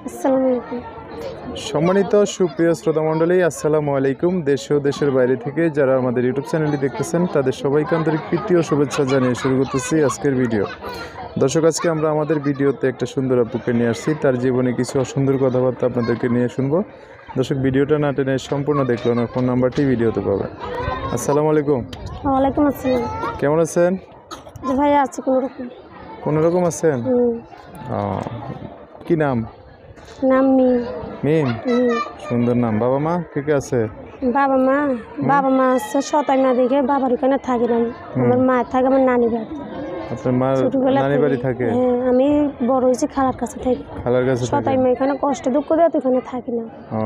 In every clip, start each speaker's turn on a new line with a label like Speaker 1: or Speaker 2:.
Speaker 1: আসসালামু আলাইকুম।
Speaker 2: সম্মানিত সুপ্রিয় শ্রোতা মণ্ডলী, আসসালামু আলাইকুম। দেশ ও দেশের বাইরে থেকে যারা আমাদের ইউটিউব চ্যানেলটি দেখতেছেন তাদের সবাইকে আন্তরিক প্রীতি ও শুভেচ্ছা জানিয়ে শুরু করতেছি আজকের ভিডিও। দর্শক, আজকে আমরা আমাদের ভিডিওতে একটা সুন্দর আপুকে নিয়ে আসছি। তার জীবনে কিছু অসুন্দর কথাবার্তা আপনাদেরকে নিয়ে শুনবো। দর্শক, ভিডিওটা না টেনে সম্পূর্ণ দেখলো না, ফোন নাম্বারটি ভিডিওতে পাবেন। আসসালামু আলাইকুম।
Speaker 1: ওয়ালাইকুম আসসালাম।
Speaker 2: কেমন আছেন?
Speaker 1: যে ভাই আছে কোনোরকম।
Speaker 2: কোনোরকম আছেন? কি নাম?
Speaker 1: নাম মিম।
Speaker 2: মিম, সুন্দর নাম। বাবা মা কে কে আছে?
Speaker 1: বাবা মা আছে, সতাই মা দেখে বাবার ওখানে থাকি না। আমার মা থাকে আমার নানি বাড়ি।
Speaker 2: আপনার মা নানি বাড়ি থাকে?
Speaker 1: হ্যাঁ, আমি বড় হয়েছি খালার কাছে থাকি।
Speaker 2: খালার কাছে?
Speaker 1: সতাই মা এখানে কষ্ট দুঃখ দেয় তো এখানে থাকি না।
Speaker 2: ও,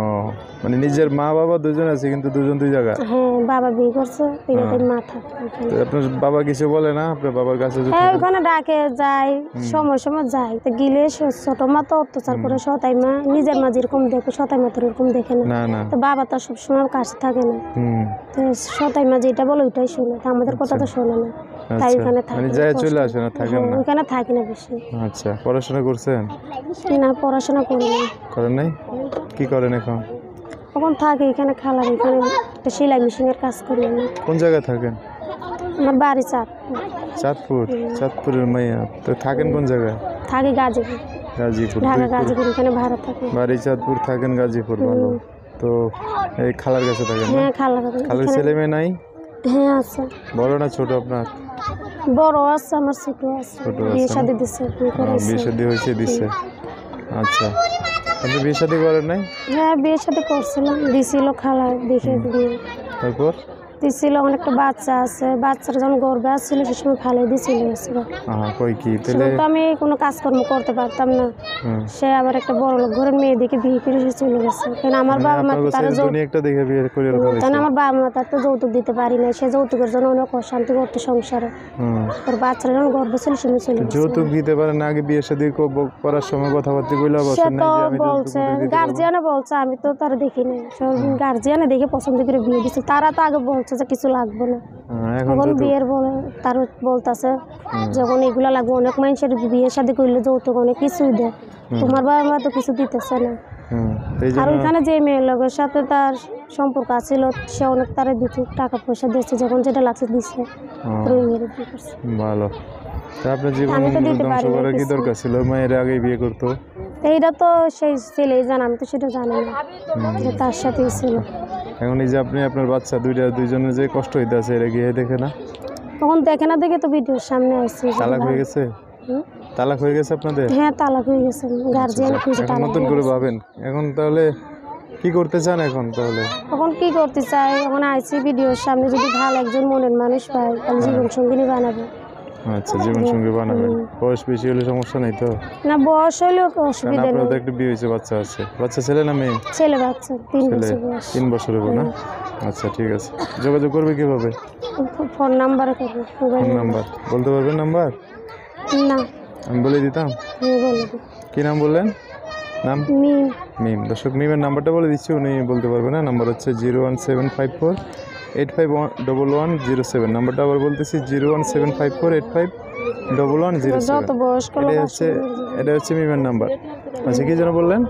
Speaker 2: মানে নিজের মা বাবা দুজন আছে কিন্তু দুজন দুই জায়গা?
Speaker 1: হ্যাঁ, বাবা বিয়ে করছে, এখানে মা থাকে।
Speaker 2: আপনার বাবা কিছু বলে না আপনার বাবার কাছে?
Speaker 1: হ্যাঁ, ওখানে ডাকে যাই, সময় সময় যাই। তো গিলে ছোট মা তো অত্যাচার করে, সতাই মা নিজের মা যেরকম দেখে সতাই মা তো এরকম দেখে না। তো বাবা তো সবসময় কাছে থাকে না। তো সতাই মা যেটা বলে ওইটাই শুনে, আমাদের কথা তো শোনে না। তাই ওখানে থাকি।
Speaker 2: চলে আসে না, থাকেন না?
Speaker 1: ওখানে থাকি না বেশি।
Speaker 2: আচ্ছা, পড়াশোনা করছেন?
Speaker 1: না, পড়াশোনা করি না।
Speaker 2: করেন নাই? কি করেন এখন?
Speaker 1: এখন থাকি এখানে খালার এখানে একটা সেলাই মেশিনের কাজ করি আমি।
Speaker 2: কোন জায়গায় থাকেন?
Speaker 1: আমার বাড়ি
Speaker 2: চাঁদপুর। চাঁদপুরের মাইয়া তো থাকেন কোন জায়গায়?
Speaker 1: থাকি গাজীপুর।
Speaker 2: গাজীপুর?
Speaker 1: ঢাকা গাজীপুর, এখানে ভাড়া থাকি।
Speaker 2: বাড়ি চাঁদপুর, থাকেন গাজীপুর। ভালো। তো এই খালার কাছে থাকেন?
Speaker 1: হ্যাঁ, খালার
Speaker 2: ছেলে মেয়ে নাই?
Speaker 1: হ্যাঁ আছে।
Speaker 2: বড় না ছোট আপনার?
Speaker 1: বড় আছে, আমার ছোট আছে। বিয়ে শাদী দিচ্ছে।
Speaker 2: বিয়ে শাদী হয়েছে, দিচ্ছে। আচ্ছা, আপনি বিয়ে শাদী করেন নাই?
Speaker 1: হ্যাঁ, বিয়ে শাদী করছিলাম, দিছিল খালা দেখে বিয়ে।
Speaker 2: তারপর
Speaker 1: দিছিল, আমার একটা বাচ্চা আছে। বাচ্চাটা যখন গর্ভে আসছিল সে সময় ফালে দিছিল।
Speaker 2: কই কি তাহলে?
Speaker 1: তো আমি কোনো কাজকর্ম করতে পারতাম না। সে আবার একটা বড় লোক ঘরের মেয়ে দেখে বিয়ে করে সে চলে গেছে। কেন আমার বাবা মা তার আমার বাবা মা তার তো যৌতুক দিতে পারি না। সে যৌতুকের জন্য অনেক অশান্তি করতো সংসারে। ওর বাচ্চারা যখন গর্ভে ছিল সে চলে গেছে।
Speaker 2: যৌতুক দিতে পারে না? আগে বিয়ে শাদী করার সময় কথাবার্তা বলে
Speaker 1: সে তো বলছে, গার্জিয়ানে বলছে, আমি তো তার দেখি নাই। গার্জিয়ানে দেখে পছন্দ করে বিয়ে দিচ্ছে। তারা তো আগে বলছে যে কিছু লাগবে না। এখন বিয়ের বলে তার বলতেছে যখন এগুলা লাগবে, অনেক মানুষের বিয়ে শাদী করলে যৌতুক অনেক কিছুই দেয়। তোমার বাবা মা তো কিছু দিতেছে না। আর ওইখানে যে মেয়ের লোকের সাথে তার সম্পর্ক আছিল সে অনেক তারা দিতে টাকা পয়সা দিচ্ছে, যখন যেটা লাগছে দিচ্ছে।
Speaker 2: ভালো। আপনার জীবন ধ্বংস করার কি দরকার ছিল? মায়ের আগে বিয়ে করতো?
Speaker 1: এইটা তো সেই ছেলেই জানে, আমি তো সেটা জানি না যে তার সাথেই ছিল।
Speaker 2: এখন এই যে আপনি আপনার বাচ্চা দুইজনের যে কষ্ট হইতে আছে, এটা গিয়ে দেখে না?
Speaker 1: তখন দেখে না, দেখে তো ভিডিওর সামনে আসছে।
Speaker 2: তালাক হয়ে গেছে? তালাক হয়ে গেছে আপনাদের?
Speaker 1: হ্যাঁ, তালাক হয়ে গেছে। গার্জিয়ান
Speaker 2: নতুন করে ভাবেন এখন তাহলে কি করতে চান এখন? তাহলে
Speaker 1: এখন কি করতে চাই? এখন আইসি ভিডিওর সামনে, যদি ভালো একজন মনের মানুষ পাই তাহলে জীবন সঙ্গিনী বানাবো।
Speaker 2: আচ্ছা, জীবন সঙ্গী বানাবেন। বয়স বেশি হলে সমস্যা নাই তো?
Speaker 1: না, বয়স হইলেও অসুবিধা নেই।
Speaker 2: আপনার তো একটা বিয়ে হয়েছে, বাচ্চা আছে। বাচ্চা ছেলে না মেয়ে?
Speaker 1: ছেলে বাচ্চা, 3 বছর বয়স।
Speaker 2: 3 বছরের না? আচ্ছা, ঠিক আছে। যোগাযোগ করবে কিভাবে?
Speaker 1: ফোন নাম্বারে করবে।
Speaker 2: ফোন নাম্বার বলতে পারবেন? নাম্বার
Speaker 1: না,
Speaker 2: আমি বলে দিতাম।
Speaker 1: হ্যাঁ, বলে দিন।
Speaker 2: কি নাম বললেন? নাম
Speaker 1: মিম।
Speaker 2: মিম। দর্শক, মিমের নাম্বারটা বলে দিচ্ছি, উনি বলতে পারবেন না। নাম্বার হচ্ছে 01754851107। নাম্বারটা আবার বলতেছি 01754851107। এটা হচ্ছে মিমের নাম্বার। আচ্ছা, কি যেন বললেন?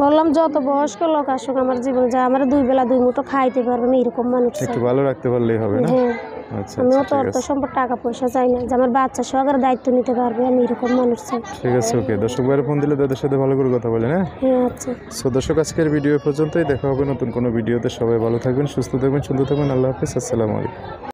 Speaker 1: বললাম যত বয়স্ক লোক আসুক আমার জীবনে, যা আমার 2 বেলা 2 মুঠো খাইতে পারবে, আমি এরকম মানুষ
Speaker 2: একটু ভালো রাখতে পারলেই হবে না? আচ্ছা,
Speaker 1: আমি অত অর্থ সম্পদ টাকা পয়সা চাই না, যে আমার বাচ্চা সহকারে দায়িত্ব নিতে পারবে, আমি এরকম মানুষ চাই।
Speaker 2: ঠিক আছে, ওকে। দর্শক ভাইয়ের ফোন দিলে তাদের সাথে ভালো করে কথা বলেন।
Speaker 1: হ্যাঁ, আচ্ছা।
Speaker 2: সো দর্শক, আজকের ভিডিও পর্যন্তই। দেখা হবে নতুন কোনো ভিডিওতে। সবাই ভালো থাকবেন, সুস্থ থাকবেন, সুন্দর থাকবেন। আল্লাহ হাফিজ। আসসালামু আলাইকুম।